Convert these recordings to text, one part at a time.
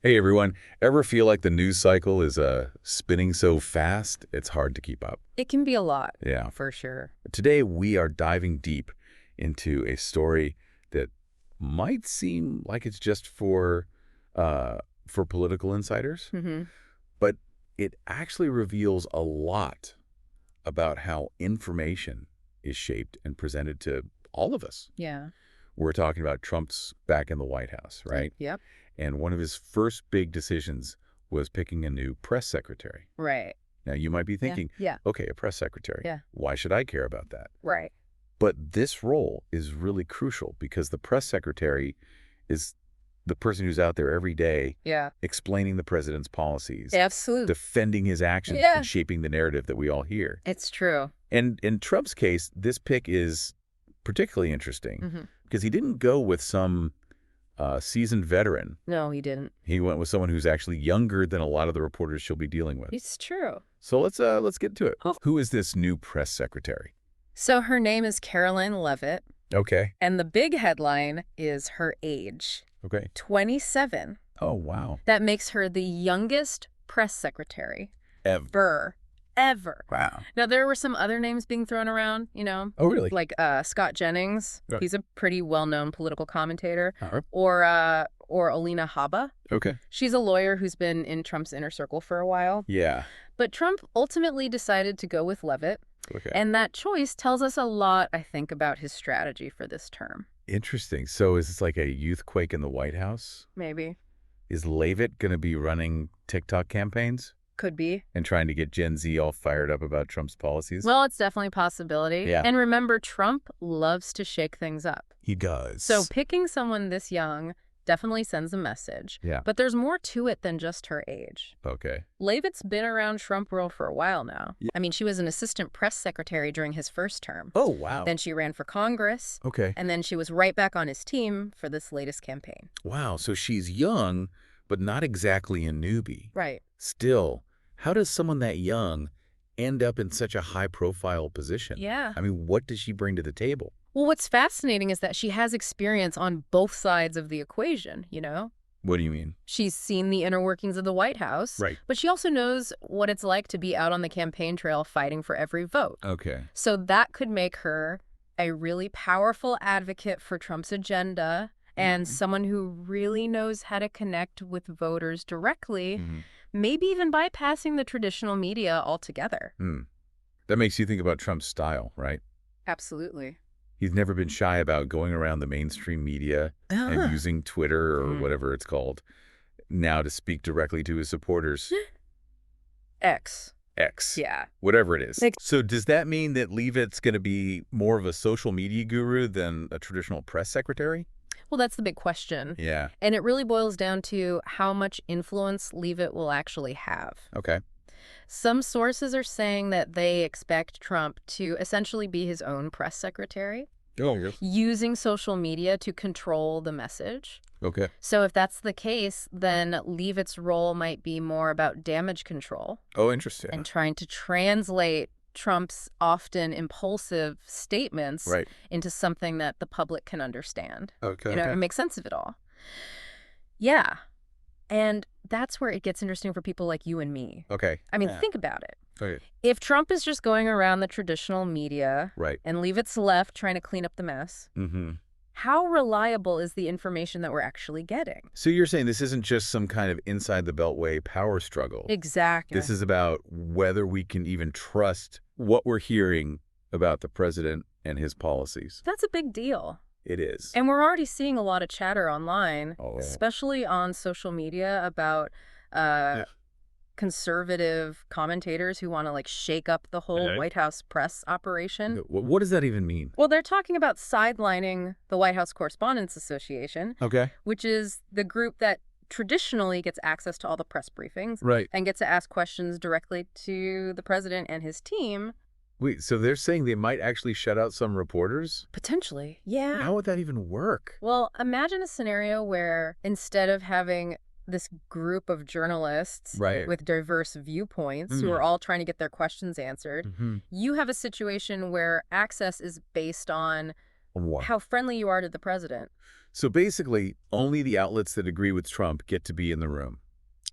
Hey everyone, ever feel like the news cycle is spinning so fast it's hard to keep up? It can be a lot, Yeah. for sure. Today we are diving deep into a story that might seem like it's just for political insiders, Hmm. but it actually reveals a lot about how information is shaped and presented to all of us. Yeah. We're talking about Trump's back in the White House, right? Yep. And one of his first big decisions was picking a new press secretary. Right. Now, you might be Yeah. thinking, Yeah. okay, a press secretary. Yeah. Why should I care about that? Right. But this role is really crucial because the press secretary is the person who's out there every day Yeah. explaining the president's policies, Absolutely. defending his actions, Yeah. and shaping the narrative that we all hear. It's true. And in Trump's case, this pick is particularly interesting Hmm. because he didn't go with some seasoned veteran. No, he didn't. He went with someone who's actually younger than a lot of the reporters she'll be dealing with. It's true. So let's get to it. Oh. Who is this new press secretary? So her name is Caroline Leavitt, Okay. and the big headline is her age, Okay. 27. Oh, wow. That makes her the youngest press secretary Ever. ever. Wow. Now, there were some other names being thrown around, Oh, really? like Scott Jennings. Right. He's a pretty well-known political commentator. All right. Or Alina Habba. Okay. She's a lawyer who's been in Trump's inner circle for a while. Yeah. But Trump ultimately decided to go with Leavitt. Okay. And that choice tells us a lot, I think, about his strategy for this term. Interesting. So is this like a youthquake in the White House? Maybe. Is Leavitt going to be running TikTok campaigns Could be. and trying to get Gen Z all fired up about Trump's policies? Well, it's definitely a possibility. Yeah. And remember, Trump loves to shake things up. He does. So picking someone this young definitely sends a message. Yeah. But there's more to it than just her age. Okay. Leavitt's been around Trump world for a while now. Yeah. I mean, she was an assistant press secretary during his first term. Oh, wow. Then she ran for Congress. Okay. And then she was right back on his team for this latest campaign. Wow. So she's young, but not exactly a newbie. Right. Still, how does someone that young end up in such a high-profile position? Yeah. I mean, what does she bring to the table? Well, what's fascinating is that she has experience on both sides of the equation, you know? What do you mean? She's seen the inner workings of the White House. Right. But she also knows what it's like to be out on the campaign trail fighting for every vote. Okay. So that could make her a really powerful advocate for Trump's agenda and someone who really knows how to connect with voters directly, maybe even bypassing the traditional media altogether. That makes you think about Trump's style, right? Absolutely. He's never been shy about going around the mainstream media and using Twitter or whatever it's called now to speak directly to his supporters. X. Yeah. Whatever it is. Like- So does that mean that Leavitt's going to be more of a social media guru than a traditional press secretary? Well, that's the big question. Yeah. And it really boils down to how much influence Leavitt will actually have. Okay. Some sources are saying that they expect Trump to essentially be his own press secretary, Oh, using social media to control the message. okay. So if that's the case, then Leavitt's role might be more about damage control Oh, interesting. and trying to translate Trump's often impulsive statements Right. into something that the public can understand. Okay. And make sense of it all. Yeah. And that's where it gets interesting for people like you and me. Okay. I mean, Yeah. think about it. Okay. If Trump is just going around the traditional media Right. and Leavitt's left trying to clean up the mess, how reliable is the information that we're actually getting? So you're saying this isn't just some kind of inside the beltway power struggle. Exactly. This is about whether we can even trust what we're hearing about the president and his policies. That's a big deal. It is. And we're already seeing a lot of chatter online, Oh. especially on social media, about conservative commentators who want to shake up the whole White House press operation. What does that even mean? Well, they're talking about sidelining the White House Correspondents Association, Okay. which is the group that traditionally gets access to all the press briefings Right. and gets to ask questions directly to the president and his team. Wait, so they're saying they might actually shut out some reporters? Potentially, yeah. How would that even work? Well, imagine a scenario where instead of having this group of journalists Right. with diverse viewpoints who are all trying to get their questions answered, you have a situation where access is based on What? how friendly you are to the president. So basically, only the outlets that agree with Trump get to be in the room.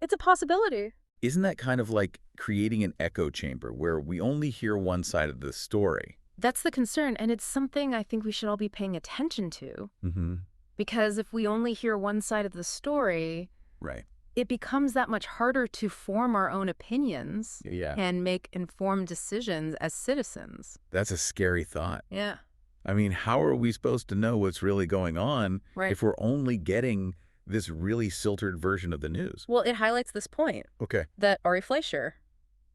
It's a possibility. Isn't that kind of like creating an echo chamber where we only hear one side of the story? That's the concern, and it's something I think we should all be paying attention to. Mm-hmm. Because if we only hear one side of the story, Right. it becomes that much harder to form our own opinions Yeah. and make informed decisions as citizens. That's a scary thought. Yeah. I mean, how are we supposed to know what's really going on Right. if we're only getting this really filtered version of the news? Well, it highlights this point Okay. that Ari Fleischer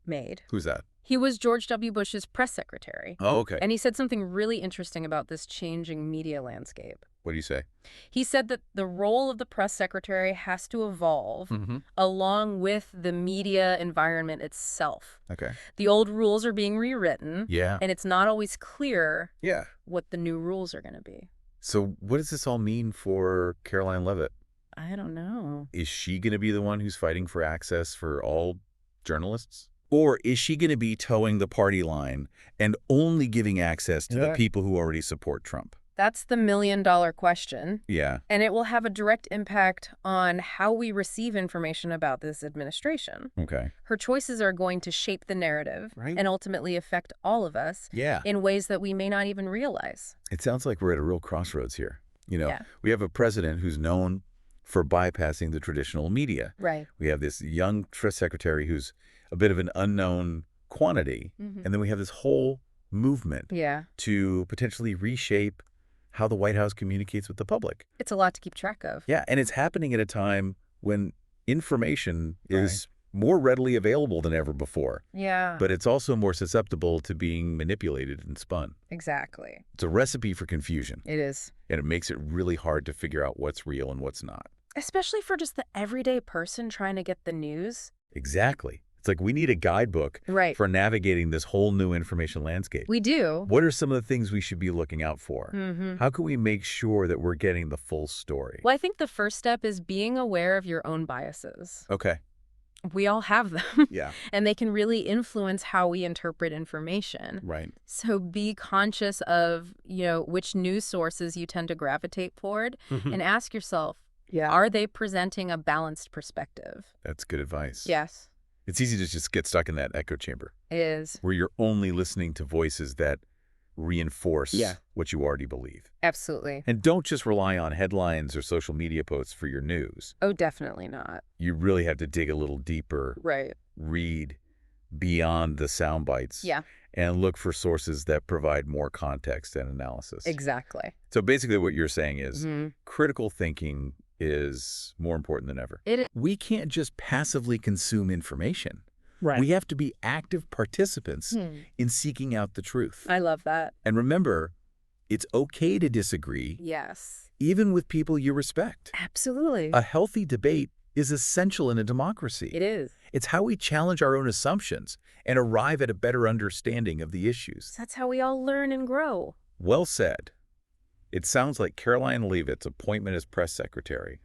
made. Who's that? He was George W. Bush's press secretary. Oh, okay. And he said something really interesting about this changing media landscape. What do you say? He said that the role of the press secretary has to evolve Mm-hmm. along with the media environment itself. Okay. The old rules are being rewritten, Yeah. and it's not always clear Yeah. what the new rules are going to be. So what does this all mean for Caroline Leavitt? I don't know. Is she going to be the one who's fighting for access for all journalists? Or is she going to be towing the party line and only giving access to the people who already support Trump? That's the million-dollar question, Yeah. and it will have a direct impact on how we receive information about this administration. Okay. Her choices are going to shape the narrative Right. and ultimately affect all of us Yeah. in ways that we may not even realize. It sounds like we're at a real crossroads here. You know, Yeah. we have a president who's known for bypassing the traditional media. Right. We have this young press secretary who's a bit of an unknown quantity. Mm-hmm. And then we have this whole movement Yeah. to potentially reshape how the White House communicates with the public. It's a lot to keep track of. Yeah, and it's happening at a time when information is more readily available than ever before. Yeah. But it's also more susceptible to being manipulated and spun. Exactly. It's a recipe for confusion, It is. and it makes it really hard to figure out what's real and what's not. Especially for just the everyday person trying to get the news. Exactly. It's like we need a guidebook Right. for navigating this whole new information landscape. We do. What are some of the things we should be looking out for? Mm-hmm. How can we make sure that we're getting the full story? Well, I think the first step is being aware of your own biases. Okay. We all have them. Yeah. And they can really influence how we interpret information. Right. So be conscious of, which news sources you tend to gravitate toward and ask yourself, are they presenting a balanced perspective? That's good advice. Yes, It's easy to just get stuck in that echo chamber it is. where you're only listening to voices that reinforce what you already believe. Absolutely. And don't just rely on headlines or social media posts for your news. Oh, definitely not. You really have to dig a little deeper, Right. read beyond the sound bites, Yeah, and look for sources that provide more context and analysis. exactly. So basically what you're saying is Mhm. critical thinking is more important than ever. It is. We can't just passively consume information. Right. We have to be active participants in seeking out the truth. I love that. And remember, it's okay to disagree, Yes. even with people you respect. Absolutely. A healthy debate is essential in a democracy. It is. It's how we challenge our own assumptions and arrive at a better understanding of the issues. That's how we all learn and grow. Well said. It sounds like Caroline Leavitt's appointment as press secretary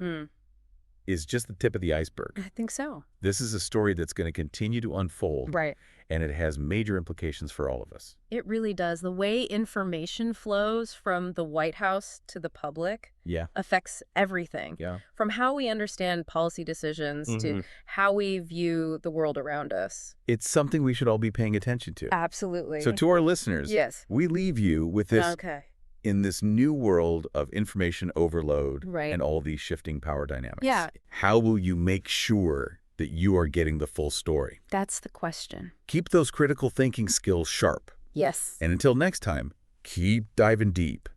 is just the tip of the iceberg. I think so. This is a story that's going to continue to unfold, Right. and it has major implications for all of us. It really does. The way information flows from the White House to the public Yeah. affects everything. Yeah. From how we understand policy decisions to how we view the world around us. It's something we should all be paying attention to. Absolutely. So to our listeners, Yes. we leave you with this Okay. in this new world of information overload Right. and all these shifting power dynamics. Yeah. How will you make sure that you are getting the full story? That's the question. Keep those critical thinking skills sharp. Yes. And until next time, keep diving deep.